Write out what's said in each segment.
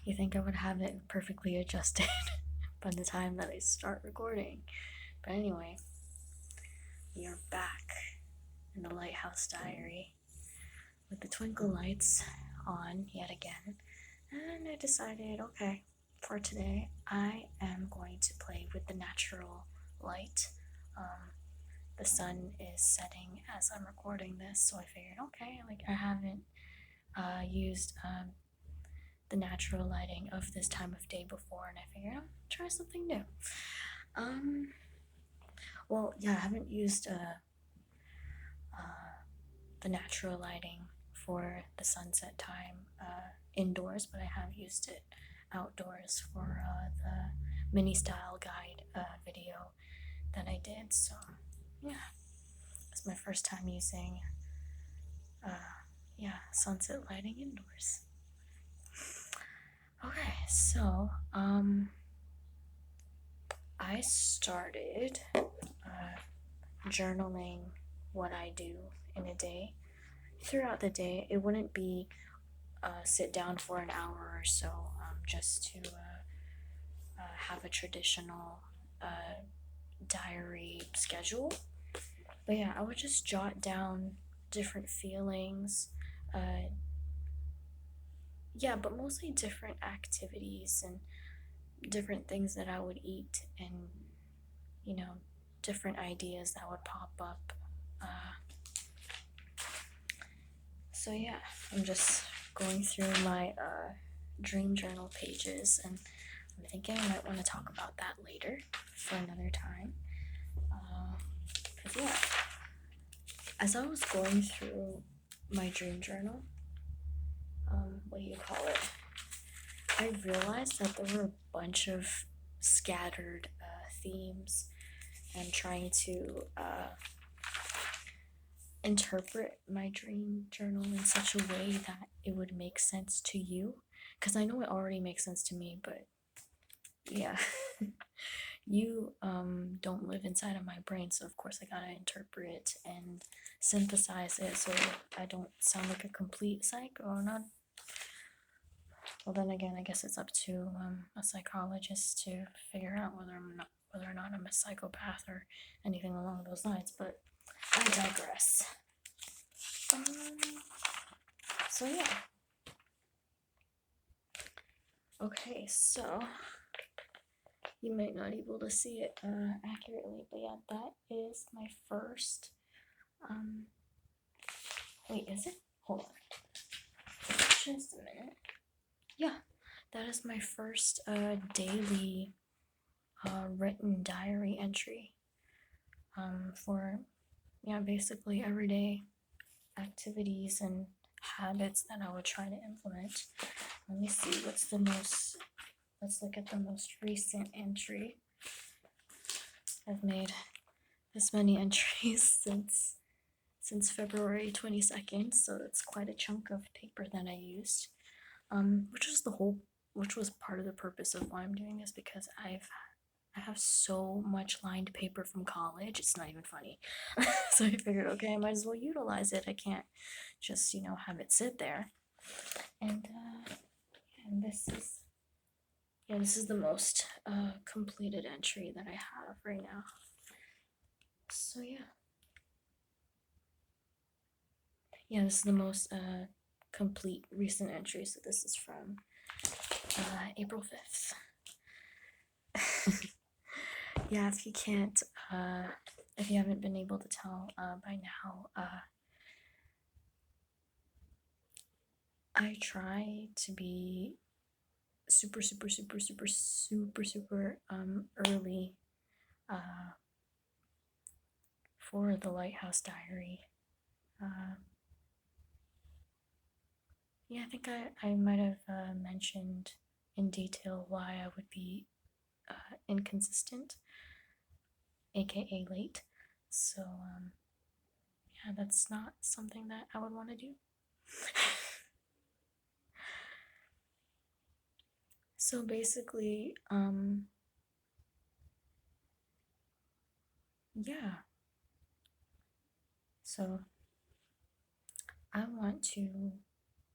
You think I would have it perfectly adjusted by the time that I start recording. But anyway, we are back in the Lighthouse Diary with the twinkle lights on yet again. And I decided, okay, for today, I am going to play with the natural light. The sun is setting as I'm recording this, so I figured, okay, like I haven't used the natural lighting of this time of day before, and I figured I'll try something new. Well, yeah, I haven't used the natural lighting for the sunset time indoors, but I have used it outdoors for the mini style guide video that I did. So yeah, it's my first time using sunset lighting indoors. Okay, so I started journaling what I do in a day. Throughout the day, it wouldn't be sit down for an hour or so just to have a traditional diary schedule. But yeah, I would just jot down different feelings. But mostly different activities and different things that I would eat, and different ideas that would pop up. So yeah, I'm just going through my dream journal pages, and I'm thinking I might want to talk about that later for another time. Because as I was going through my dream journal, I realized that there were a bunch of scattered themes, and trying to interpret my dream journal in such a way that it would make sense to you. Because I know it already makes sense to me, but yeah, you don't live inside of my brain, so of course I gotta interpret and synthesize it so I don't sound like a complete psycho or not. Well, then again, I guess it's up to a psychologist to figure out whether or not I'm a psychopath or anything along those lines, but I digress. So yeah. Okay, so you might not be able to see it accurately, but yeah, that is my first. Wait, is it? Hold on. Just a minute. Yeah, that is my first daily written diary entry for basically everyday activities and habits that I would try to implement. Let me see let's look at the most recent entry. I've made this many entries since February 22nd, so that's quite a chunk of paper that I used. Which was part of the purpose of why I'm doing this, because I have so much lined paper from college, it's not even funny. So I figured, okay, I might as well utilize it. I can't just, have it sit there. And this is the most completed entry that I have right now. So this is the most complete recent entry. So this is from April 5th. Yeah, if you haven't been able to tell by now, I try to be super early for the Lighthouse Diary. I think I might have mentioned in detail why I would be inconsistent, aka late. So that's not something that I would want to do. So basically, so I want to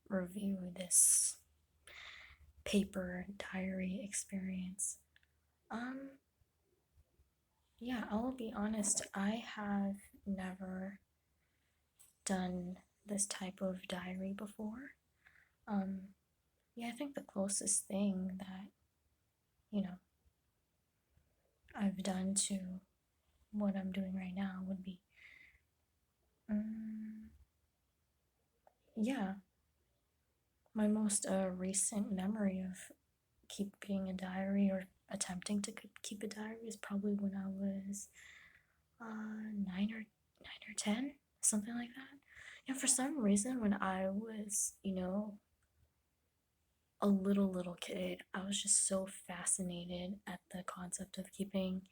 review this paper diary experience. Um, yeah, I'll be honest, I have never done this type of diary before. Um, yeah, I think the closest thing that, you know, I've done to what I'm doing right now would be, um, yeah, my most recent memory of keeping a diary or attempting to keep a diary is probably when I was 9 or 10, something like that. Yeah, for some reason, when I was, a little kid, I was just so fascinated at the concept of keeping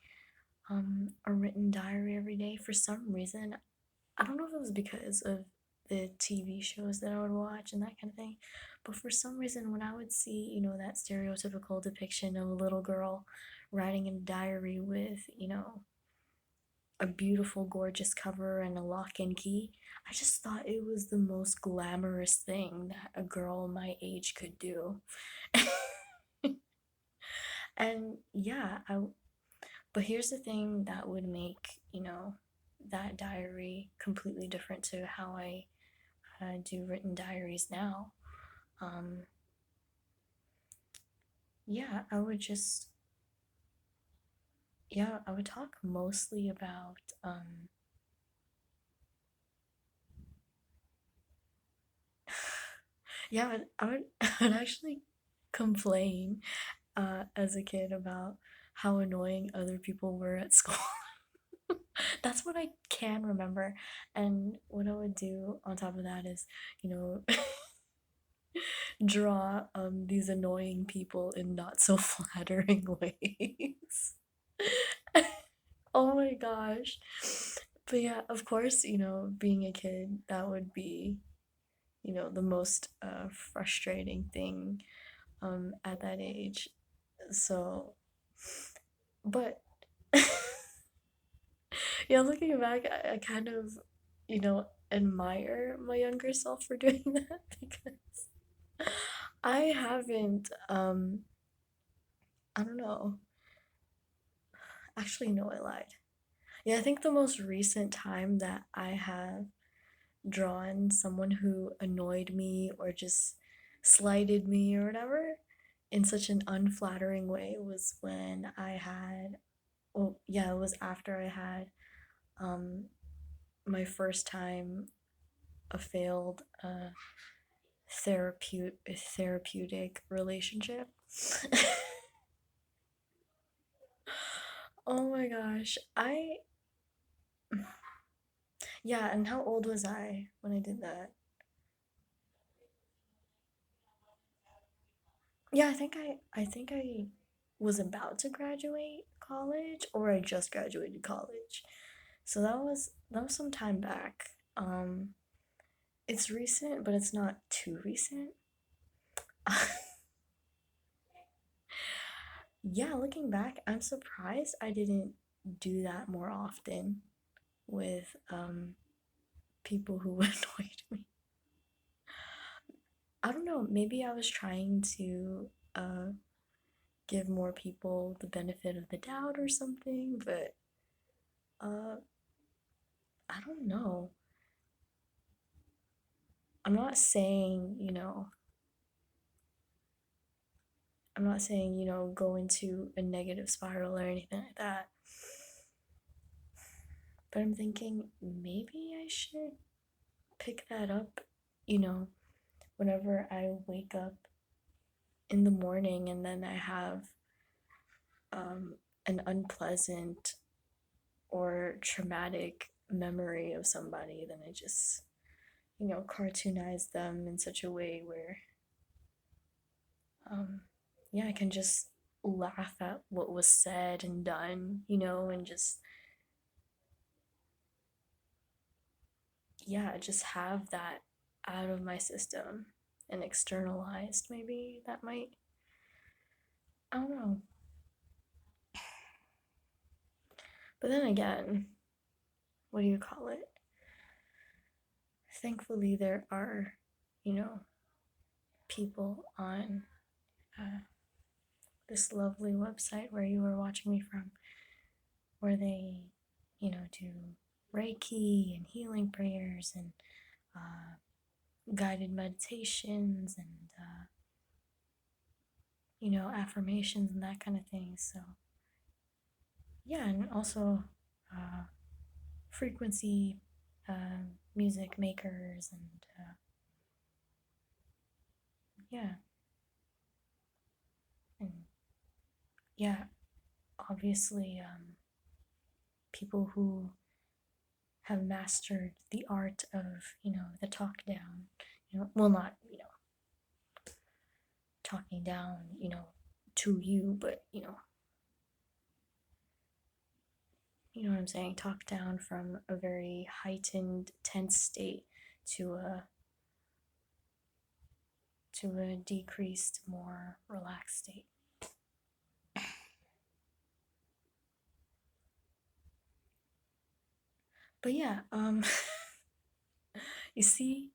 a written diary every day. For some reason, I don't know if it was because of the TV shows that I would watch and that kind of thing, but for some reason, when I would see, that stereotypical depiction of a little girl writing in a diary with, a beautiful, gorgeous cover and a lock and key, I just thought it was the most glamorous thing that a girl my age could do. And yeah, but here's the thing that would make, that diary completely different to how I do written diaries now. Um, yeah, I would talk mostly about, yeah, I would actually complain as a kid about how annoying other people were at school. That's what I can remember. And what I would do on top of that is, you know, draw these annoying people in not so flattering ways. Oh my gosh. But yeah, of course, being a kid, that would be, the most frustrating thing at that age. So, but yeah, looking back, I kind of, admire my younger self for doing that because I haven't, I don't know. Actually, no, I lied. Yeah, I think the most recent time that I have drawn someone who annoyed me or just slighted me or whatever in such an unflattering way was when I had, well, yeah, it was after I had um, my first time a failed therapeutic relationship. Oh my gosh. Yeah, and how old was I when I did that? Yeah, I think I was about to graduate college or I just graduated college. So that was some time back. It's recent, but it's not too recent. Yeah, looking back, I'm surprised I didn't do that more often with people who annoyed me. I don't know, maybe I was trying to give more people the benefit of the doubt or something, but uh I don't know. I'm not saying, I'm not saying, go into a negative spiral or anything like that. But I'm thinking maybe I should pick that up, you know, whenever I wake up in the morning and then I have an unpleasant or traumatic memory of somebody, then I just, cartoonize them in such a way where, um, yeah, I can just laugh at what was said and done, and just, yeah, just have that out of my system and externalized, maybe that might, I don't know. But then again, what do you call it? Thankfully, there are, you know, people on this lovely website where you were watching me from, where they, do Reiki and healing prayers and guided meditations and affirmations and that kind of thing. So yeah, and also frequency music makers and yeah, and yeah, obviously people who have mastered the art of the talk down, well, not talking down to you, but you know what I'm saying, talk down from a very heightened tense state to a decreased, more relaxed state. But yeah, you see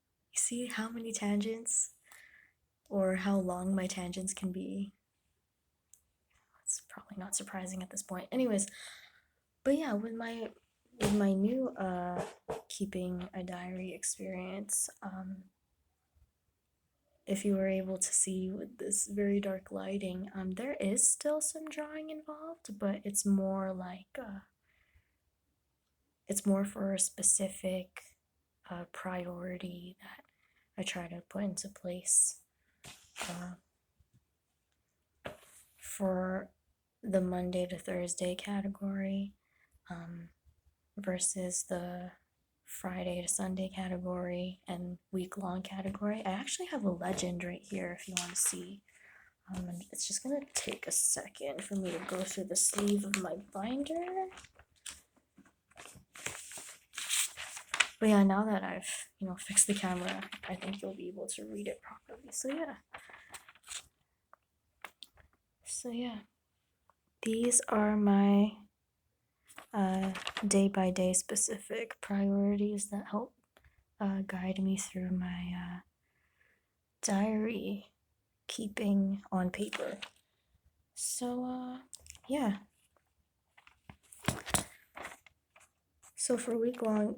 how many tangents or how long my tangents can be. It's probably not surprising at this point. Anyways, but yeah, with my new keeping a diary experience, if you were able to see with this very dark lighting, there is still some drawing involved, but it's more like it's more for a specific priority that I try to put into place for the Monday to Thursday category versus the Friday to Sunday category and week-long category. I actually have a legend right here if you want to see. And it's just gonna take a second for me to go through the sleeve of my binder. But yeah, now that I've fixed the camera, I think you'll be able to read it properly. So yeah, these are my day by day specific priorities that help guide me through my diary keeping on paper. So yeah. So for week long,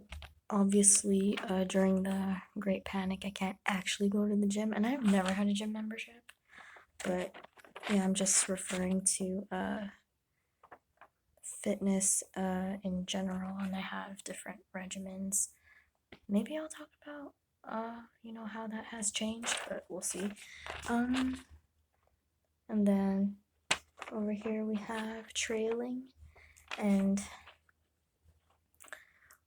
obviously during the Great Panic, I can't actually go to the gym, and I've never had a gym membership. But yeah, I'm just referring to fitness in general, and I have different regimens. Maybe I'll talk about how that has changed, but we'll see. And then over here we have trailing, and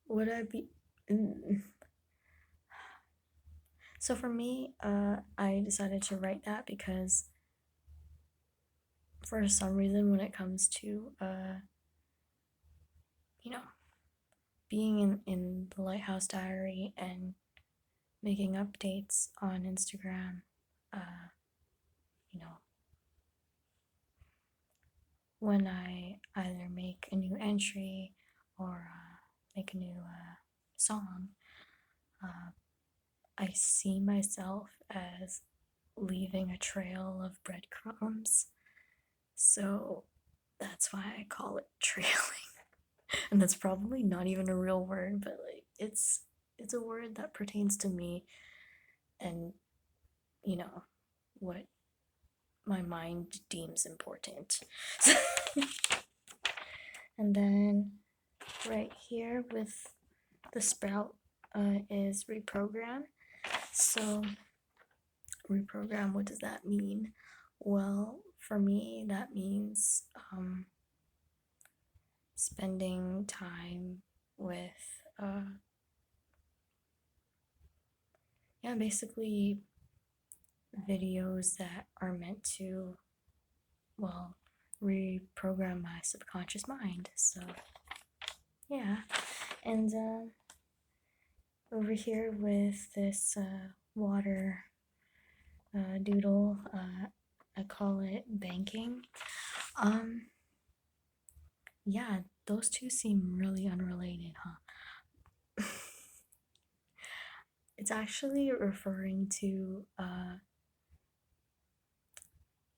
would I be so for me, I decided to write that because for some reason when it comes to being in the Lighthouse Diary and making updates on Instagram, when I either make a new entry or make a new song, I see myself as leaving a trail of breadcrumbs. So that's why I call it trailing. And that's probably not even a real word, but like it's a word that pertains to me and what my mind deems important. And then right here with the sprout is reprogram. So reprogram, what does that mean? Well, for me that means spending time with basically videos that are meant to, well, reprogram my subconscious mind. So yeah, and over here with this water doodle, I call it banking. Yeah, those two seem really unrelated, huh? It's actually referring to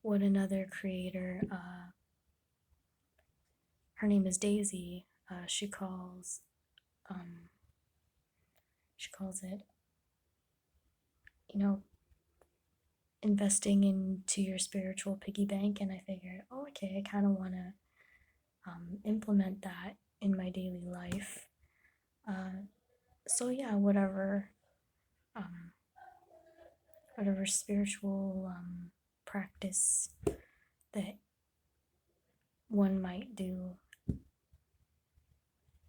what another creator, her name is Daisy, she calls it, you know, investing into your spiritual piggy bank. And I figured, oh, okay, I kind of want to implement that in my daily life. So yeah, whatever spiritual practice that one might do,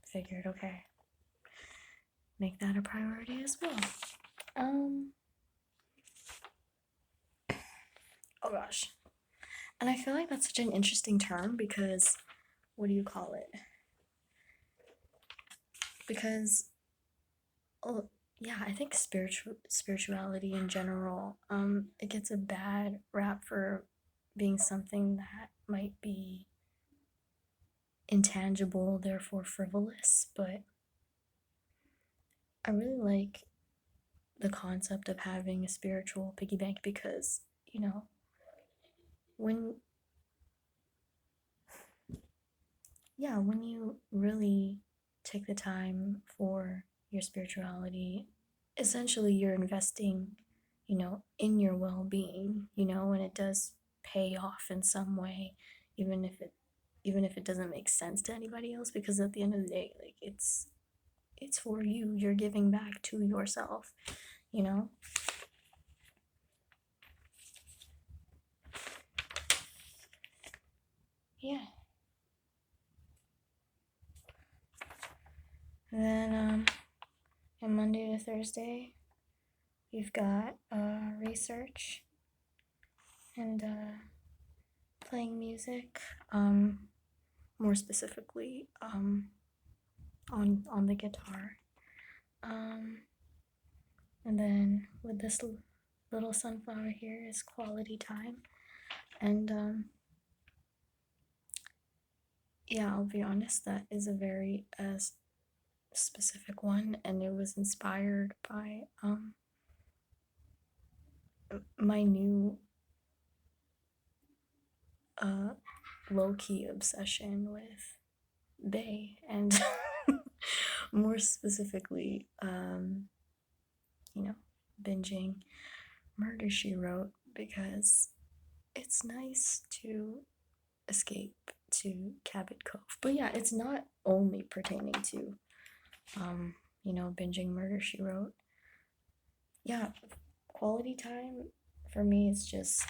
figured, okay, make that a priority as well. Oh gosh. And I feel like that's such an interesting term because, what do you call it? Because, oh yeah, I think spirituality in general, it gets a bad rap for being something that might be intangible, therefore frivolous, but I really like the concept of having a spiritual piggy bank because, you know, when you really take the time for your spirituality, essentially you're investing, you know, in your well-being, you know, and it does pay off in some way, even if it doesn't make sense to anybody else, because at the end of the day, like, it's for you. You're giving back to yourself, you know? Yeah. And then on Monday to Thursday, we've got research and playing music, more specifically on the guitar. And then with this little sunflower here is quality time. And yeah, I'll be honest, that is a very specific one, and it was inspired by my new low-key obsession with Bae, and more specifically, you know, binging Murder, She Wrote, because it's nice to escape to Cabot Cove. But yeah, it's not only pertaining to you know, binging Murder, She Wrote. Yeah, quality time for me is just,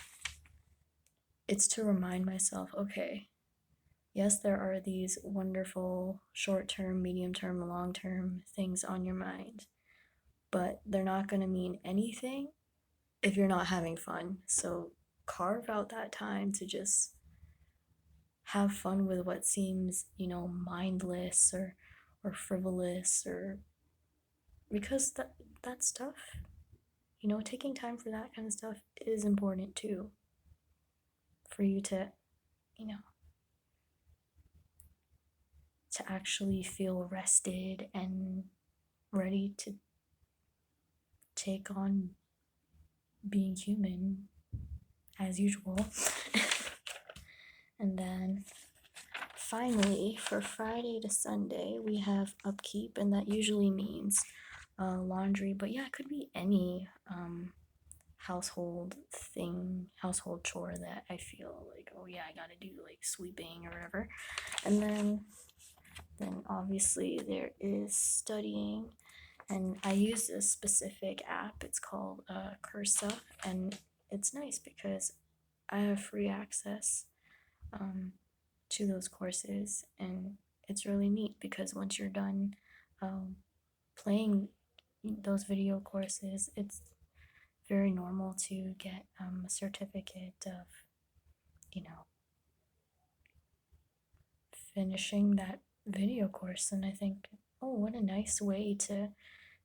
it's to remind myself, okay, yes, there are these wonderful short-term, medium-term, long-term things on your mind, but they're not going to mean anything if you're not having fun. So carve out that time to just have fun with what seems, you know, mindless or frivolous, or because that stuff, you know, taking time for that kind of stuff is important too, for you to, you know, to actually feel rested and ready to take on being human as usual. And then finally, for Friday to Sunday, we have upkeep, and that usually means laundry, but yeah, it could be any household chore that I feel like, oh yeah, I gotta do, like sweeping or whatever. And then obviously there is studying, and I use a specific app. It's called Cursa, and it's nice because I have free access to those courses, and it's really neat because once you're done playing those video courses, it's very normal to get a certificate of, you know, finishing that video course. And I think, oh, what a nice way to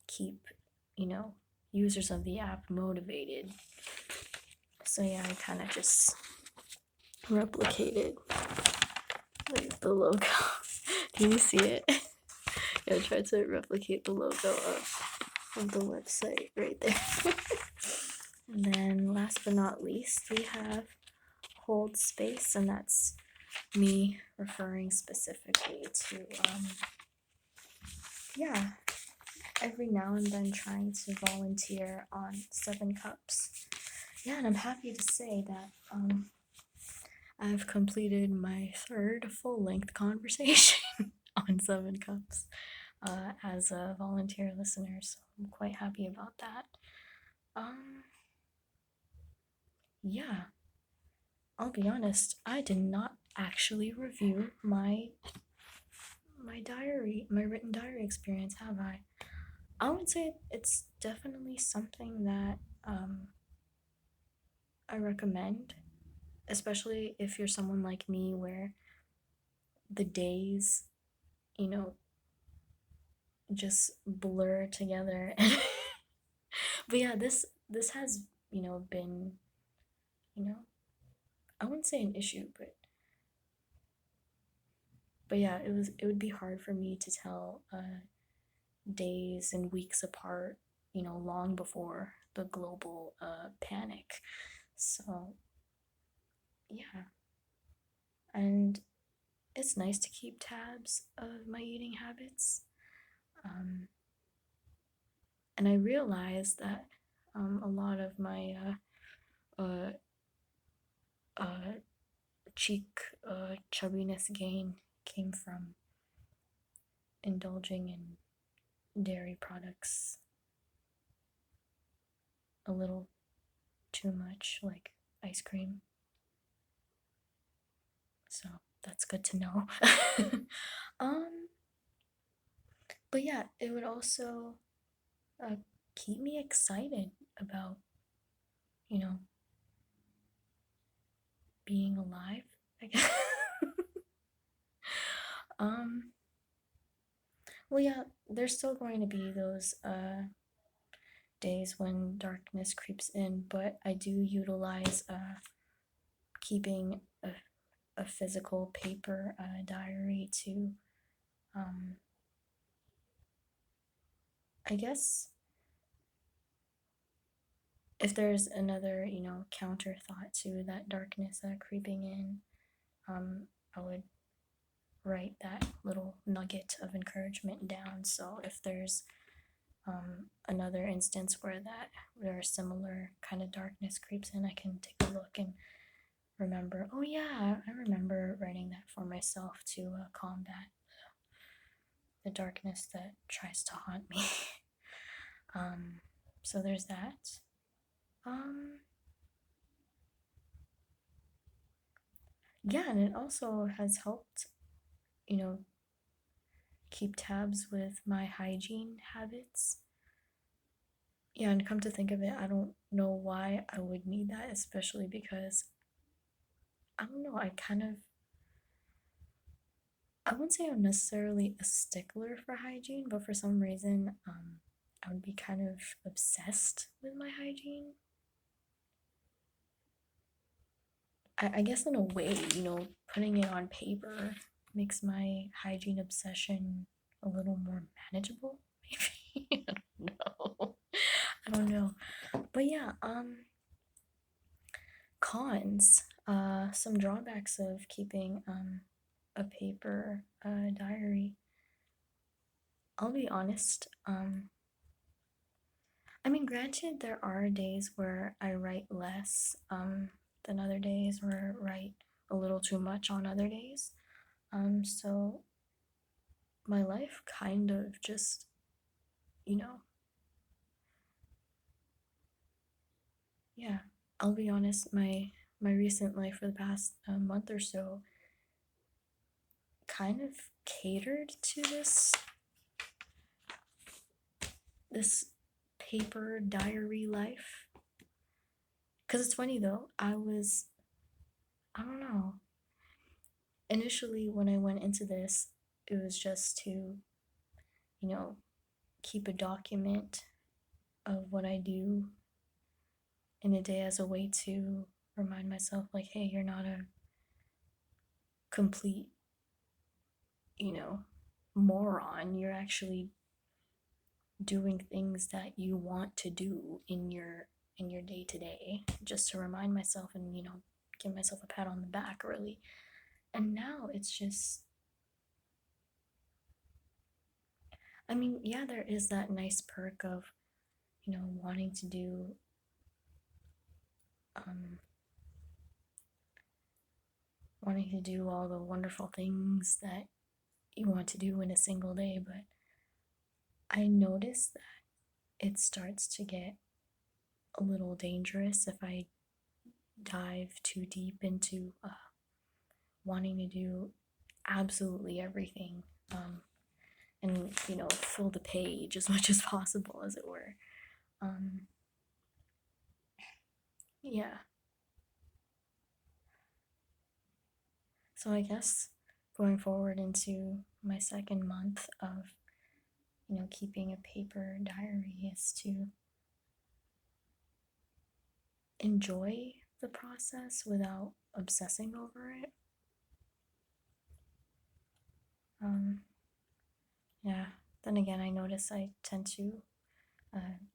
keep, you know, users of the app motivated. So yeah, I kind of just replicated like the logo. Do you see it? Yeah, I tried to replicate the logo of the website right there. And then last but not least, we have hold space, and that's me referring specifically to, yeah, every now and then trying to volunteer on Seven Cups. Yeah, and I'm happy to say that I've completed my third full-length conversation on Seven Cups as a volunteer listener, so I'm quite happy about that. Yeah, I'll be honest, I did not actually review my written diary experience, have I? I would say it's definitely something that I recommend, especially if you're someone like me where the days, you know, just blur together. But yeah, this has, been, I wouldn't say an issue, but yeah, it would be hard for me to tell days and weeks apart, long before the global panic. So yeah, and it's nice to keep tabs of my eating habits. And I realized that a lot of my uh, uh, cheek chubbiness gain came from indulging in dairy products a little too much, like ice cream. So that's good to know. um, but yeah, it would also keep me excited about, you know, being alive, I guess. um, well, yeah, there's still going to be those days when darkness creeps in, but I do utilize keeping a physical paper diary to, I guess, if there's another, counter thought to that darkness creeping in, I would write that little nugget of encouragement down. So if there's another instance where a similar kind of darkness creeps in, I can take a look and remember, oh yeah, I remember writing that for myself to combat the darkness that tries to haunt me. So there's that. Yeah, and it also has helped, you know, keep tabs with my hygiene habits. Yeah, and come to think of it, I don't know why I would need that, especially because I don't know, I wouldn't say I'm necessarily a stickler for hygiene, but for some reason, I would be kind of obsessed with my hygiene. I guess in a way, putting it on paper makes my hygiene obsession a little more manageable, maybe. I don't know. But yeah, cons. Some drawbacks of keeping a paper diary. I'll be honest. I mean, granted, there are days where I write less than other days, or write a little too much on other days. So my life kind of just, yeah. I'll be honest. My recent life for the past month or so kind of catered to this paper diary life. Because it's funny though, I don't know. Initially, when I went into this, it was just to, you know, keep a document of what I do in a day as a way to remind myself, like, hey, you're not a complete, moron. You're actually doing things that you want to do in your day to day, just to remind myself and give myself a pat on the back, really. And now it's just, I mean, yeah, there is that nice perk of, wanting to do, um, all the wonderful things that you want to do in a single day, but I notice that it starts to get a little dangerous if I dive too deep into wanting to do absolutely everything, and fill the page as much as possible, as it were. um, yeah, so I guess going forward into my second month of keeping a paper diary is to enjoy the process without obsessing over it. Yeah, then again, I notice I tend to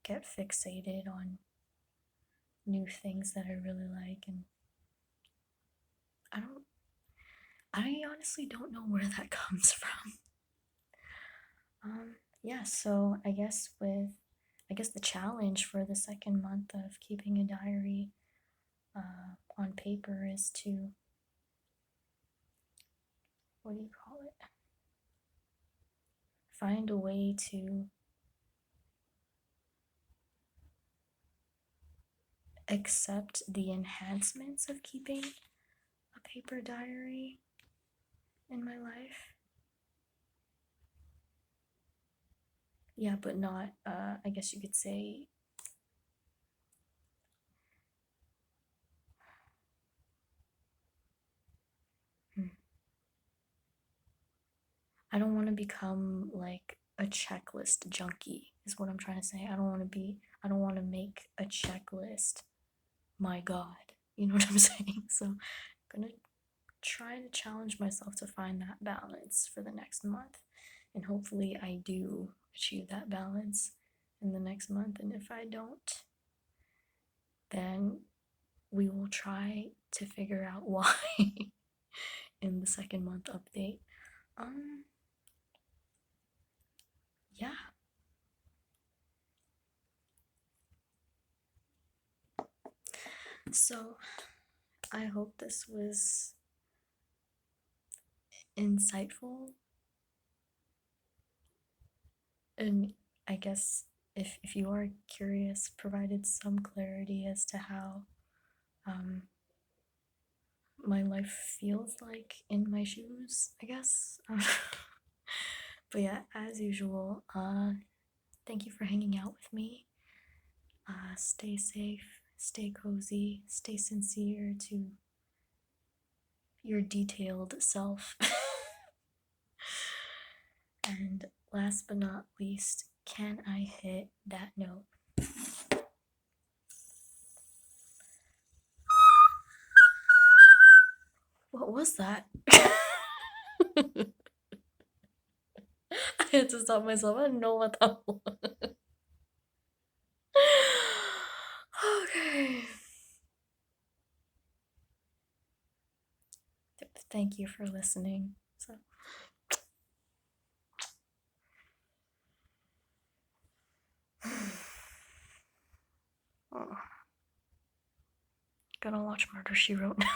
get fixated on new things that I really like, and I don't, I honestly don't know where that comes from. Yeah, so I guess the challenge for the second month of keeping a diary on paper is to, what do you call it? Find a way to accept the enhancements of keeping a paper diary in my life. Yeah, but not, I guess you could say, I don't want to become like a checklist junkie, is what I'm trying to say. I don't want to make a checklist my God. You know what I'm saying? So I'm gonna try to challenge myself to find that balance for the next month. And hopefully I do achieve that balance in the next month. And if I don't, then we will try to figure out why in the second month update. Yeah. So I hope this was insightful, and I guess if you are curious, provided some clarity as to how my life feels like in my shoes, I guess. But yeah, as usual, thank you for hanging out with me. Stay safe, stay cozy, stay sincere to your detailed self. And last but not least, can I hit that note? What was that? I had to stop myself. I don't know what that was. Okay. Thank you for listening. So. Oh. Gonna watch Murder, She Wrote now.